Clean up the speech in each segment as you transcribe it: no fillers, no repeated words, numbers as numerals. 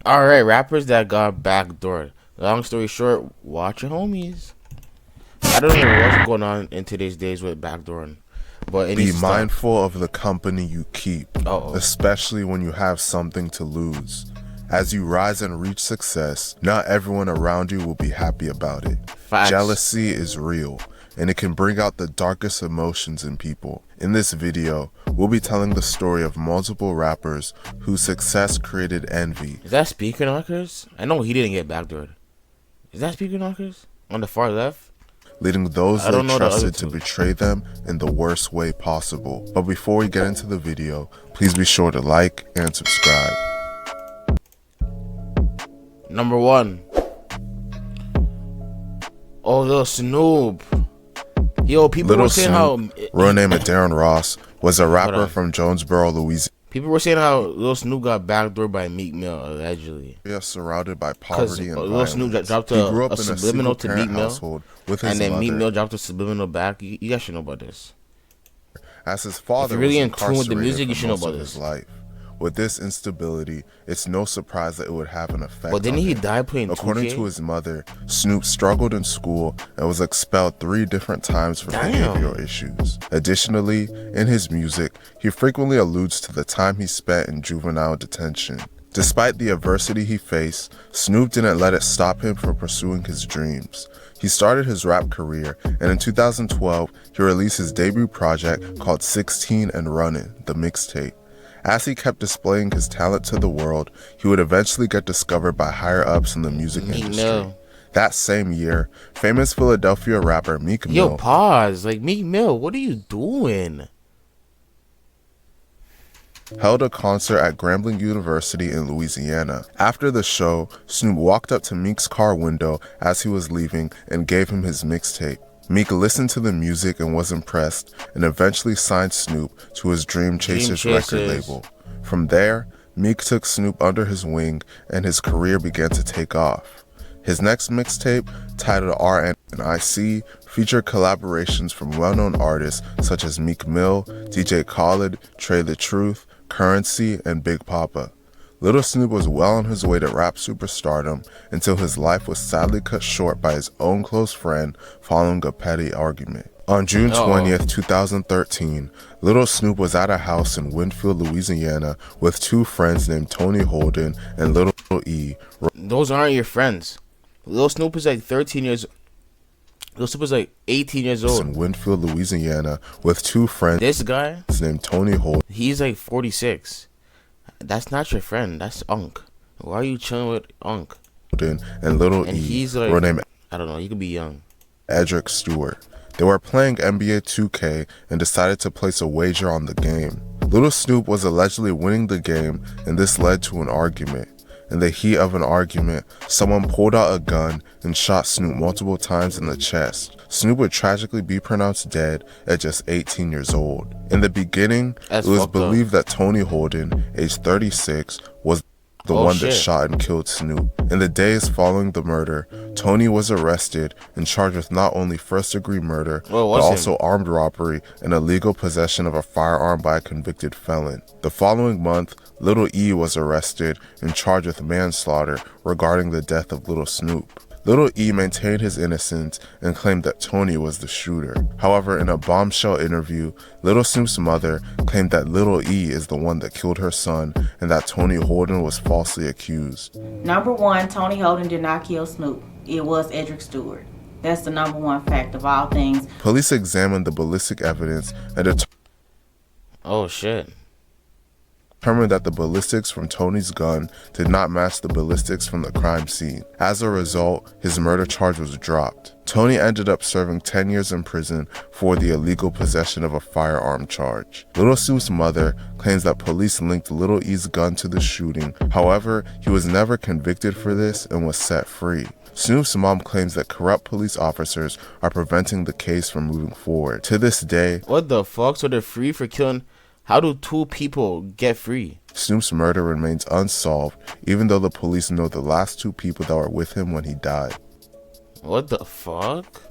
Alright, rappers that got backdoored. Long story short, watch your homies. I don't know what's going on in today's days with backdooring, but it Be needs to stop. mindful of the company you keep, especially when you have something to lose. As you rise and reach success, not everyone around you will be happy about it. Facts. Jealousy is real, and it can bring out the darkest emotions in people. In this video, we'll be telling the story of multiple rappers whose success created envy. Is that Speaker Knockers? I know he didn't get backdoored. Is that Speaker Knockers? On the far left? Leading those I they don't know trusted to betray them in the worst way possible. But before we get into the video, please be sure to like and subscribe. Number 1. Oh, Lil Snoop. Yo, people Little were saying Snoop, real name of Darren Ross, was a rapper from Jonesboro, Louisiana. People were saying how Lil Snoop got backdoored by Meek Mill, allegedly. Surrounded by poverty and Lil violence. Snoop dropped He grew up a in a subliminal to Meek Mill, household with his and then mother. Meek Mill dropped a subliminal back. You guys should know about this. As his father if you're really was in tune with the incarcerated music, you for should know most about of this. his life. With this instability, it's no surprise that it would have an effect. But didn't on he him. die playing 2K? According to his mother, Snoop struggled in school and was expelled 3 different times for behavioral issues. Additionally, in his music, he frequently alludes to the time he spent in juvenile detention. Despite the adversity he faced, Snoop didn't let it stop him from pursuing his dreams. He started his rap career, and in 2012, he released his debut project called 16 and Runnin', the mixtape. As he kept displaying his talent to the world, he would eventually get discovered by higher-ups in the music industry. That same year, famous Philadelphia rapper Meek Mill... Yo, pause. Like, Meek Mill, what are you doing? ...held a concert at Grambling University in Louisiana. After the show, Snoop walked up to Meek's car window as he was leaving and gave him his mixtape. Meek listened to the music and was impressed, and eventually signed Snoop to his Dream Chasers record label. From there, Meek took Snoop under his wing, and his career began to take off. His next mixtape, titled RNIC, featured collaborations from well-known artists such as Meek Mill, DJ Khaled, Trey the Truth, Currency, and Big Papa. Little Snoop was well on his way to rap superstardom until his life was sadly cut short by his own close friend following a petty argument. On June 20th, 2013, Little Snoop was at a house in Winfield, Louisiana with 2 friends named Tony Holden and Little E. Those aren't your friends. Little Snoop is like 13 years. Little Snoop is like 18 years old. In Winfield, Louisiana with 2 friends. This guy named Tony Holden. He's like 46. That's not your friend. That's Unc. Why are you chilling with Unc? And Little E. He's like, real name, I don't know. He could be young. Edric Stewart. They were playing NBA 2K and decided to place a wager on the game. Little Snoop was allegedly winning the game, and this led to an argument. In the heat of an argument, someone pulled out a gun and shot Snoop multiple times in the chest. Snoop would tragically be pronounced dead at just 18 years old. In the beginning, it was believed that Tony Holden, aged 36, was the one that shot and killed Snoop. In the days following the murder, Tony was arrested and charged with not only first-degree murder, but also armed robbery and illegal possession of a firearm by a convicted felon. The following month, Little E was arrested and charged with manslaughter regarding the death of Little Snoop. Little E maintained his innocence and claimed that Tony was the shooter. However, in a bombshell interview, Little Snoop's mother claimed that Little E is the one that killed her son and that Tony Holden was falsely accused. Number 1, Tony Holden did not kill Snoop. It was Edric Stewart. That's the number 1 fact of all things. Police examined the ballistic evidence and determined that the ballistics from Tony's gun did not match the ballistics from the crime scene. As a result, his murder charge was dropped. Tony ended up serving 10 years in prison for the illegal possession of a firearm charge. Little Snoop's mother claims that police linked Little E's gun to the shooting. However, he was never convicted for this and was set free. Snoop's mom claims that corrupt police officers are preventing the case from moving forward. To this day, what the fuck? So they're free for killing? How do 2 people get free? Snoop's murder remains unsolved, even though the police know the last 2 people that were with him when he died. What the fuck?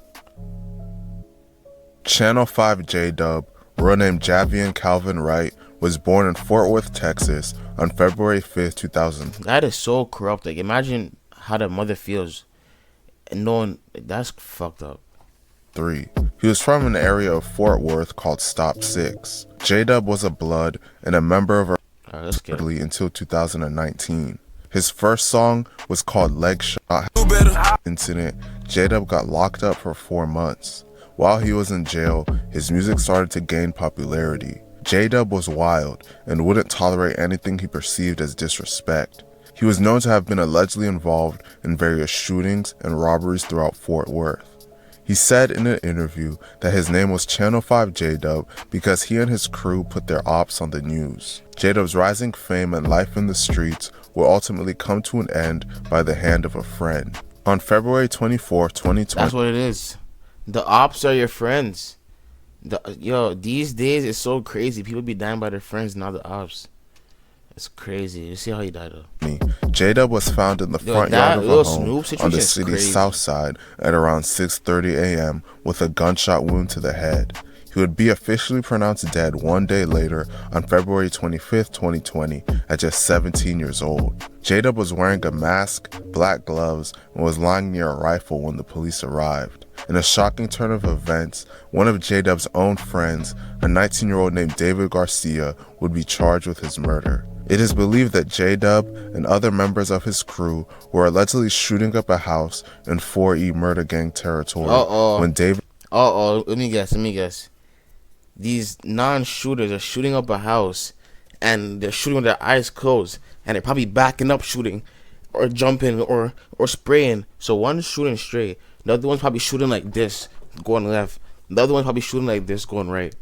Channel 5 J-Dub, real name Javian Calvin Wright, was born in Fort Worth, Texas, on February 5th, 2003. That is so corrupt. Like, imagine how the mother feels and knowing that's fucked up. He was from an area of Fort Worth called Stop 6. J-Dub was a blood and a member of Let's get it. until 2019. His first song was called Leg Shot Incident. J-Dub got locked up for 4 months. While he was in jail, his music started to gain popularity. J-Dub was wild and wouldn't tolerate anything he perceived as disrespect. He was known to have been allegedly involved in various shootings and robberies throughout Fort Worth. He said in an interview that his name was Channel 5 J-Dub because he and his crew put their ops on the news. J-Dub's rising fame and life in the streets will ultimately come to an end by the hand of a friend. On February 24, 2020, That's what it is. The ops are your friends. These days it's so crazy. People be dying by their friends, not the ops. It's crazy. You see how he died though. J-Dub was found in the front yard of a home Snoop on the situation is city's crazy. south side at around 6:30 a.m. with a gunshot wound to the head. He would be officially pronounced dead 1 day later on February 25th, 2020 at just 17 years old. J-Dub was wearing a mask, black gloves, and was lying near a rifle when the police arrived. In a shocking turn of events, one of J-Dub's own friends, a 19-year-old named David Garcia, would be charged with his murder. It is believed that J-Dub and other members of his crew were allegedly shooting up a house in 4E murder gang territory when David... Let me guess. These non-shooters are shooting up a house, and they're shooting with their eyes closed, and they're probably backing up shooting, or jumping, or spraying. So one's shooting straight, the other one's probably shooting like this, going left. The other one's probably shooting like this, going right,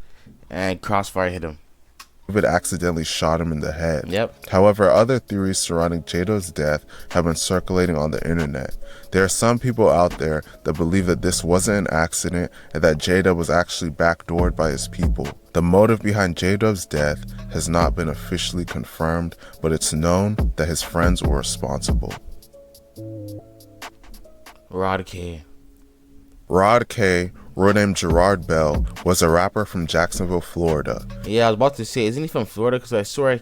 and crossfire hit him. David accidentally shot him in the head. Yep. However, other theories surrounding J-Dub's death have been circulating on the internet. There are some people out there that believe that this wasn't an accident and that J-Dub was actually backdoored by his people. The motive behind J-Dub's death has not been officially confirmed, but it's known that his friends were responsible. Rod K. Rod K, real name Gerard Bell, was a rapper from Jacksonville, Florida. Yeah, I was about to say, isn't he from Florida? Because I swear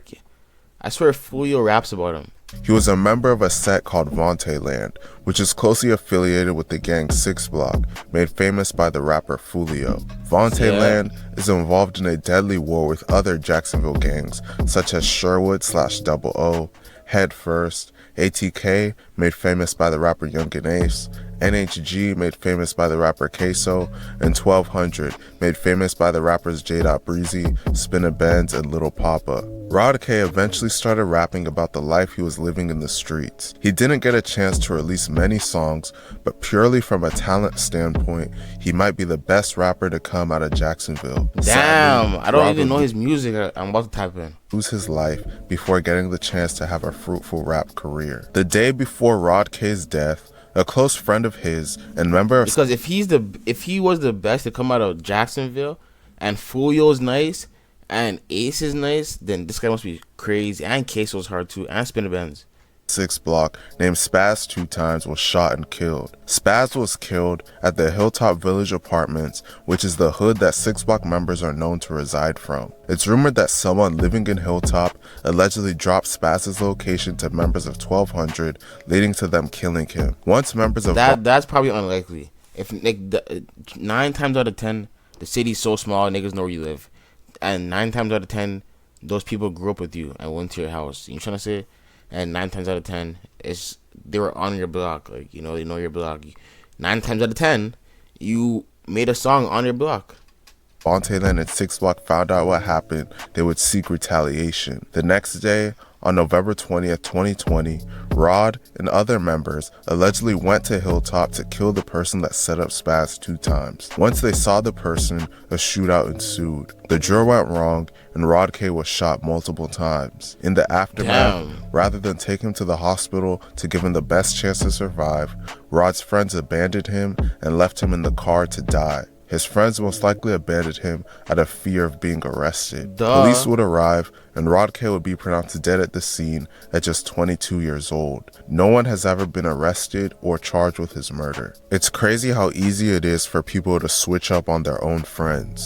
Fulio raps about him. He was a member of a set called Vontae Land, which is closely affiliated with the gang 6 Block, made famous by the rapper Fulio. Vontae Land is involved in a deadly war with other Jacksonville gangs, such as Sherwood/00, Head First, ATK, made famous by the rapper Young and Ace, NHG, made famous by the rapper Queso, and 1200, made famous by the rappers J. Breezy, Spinner Benz, and Little Papa. Rod K eventually started rapping about the life he was living in the streets. He didn't get a chance to release many songs, but purely from a talent standpoint, he might be the best rapper to come out of Jacksonville. Damn, Sadly, I don't Rod even know would his music. I'm about to type in. lose his life before getting the chance to have a fruitful rap career. The day before Rod K's death, a close friend of his and member of... Because if he was the best to come out of Jacksonville, and Fulio's nice, and Ace is nice, then this guy must be crazy. And Queso's hard too, and Spinner Benz. 6 Block named Spaz 2 times was shot and killed. Spaz was killed at the Hilltop Village Apartments, which is the hood that 6 Block members are known to reside from. It's rumored that someone living in Hilltop allegedly dropped Spaz's location to members of 1200, leading to them killing him. Once members of... That's probably unlikely. If 9 times out of 10, the city's so small, niggas know where you live, and 9 times out of 10, those people grew up with you and went to your house. You know what I'm trying to say? And 9 times out of 10, they were on your block. Like, they know your block. 9 times out of 10, you made a song on your block. Vontae Land and 6 Block found out what happened, they would seek retaliation. The next day, on November 20th, 2020, Rod and other members allegedly went to Hilltop to kill the person that set up Spaz 2 times. Once they saw the person, a shootout ensued. The drill went wrong, and Rod K was shot multiple times. In the aftermath, rather than take him to the hospital to give him the best chance to survive, Rod's friends abandoned him and left him in the car to die. His friends most likely abandoned him out of fear of being arrested. Police would arrive, and Rod K would be pronounced dead at the scene at just 22 years old. No one has ever been arrested or charged with his murder. It's crazy how easy it is for people to switch up on their own friends.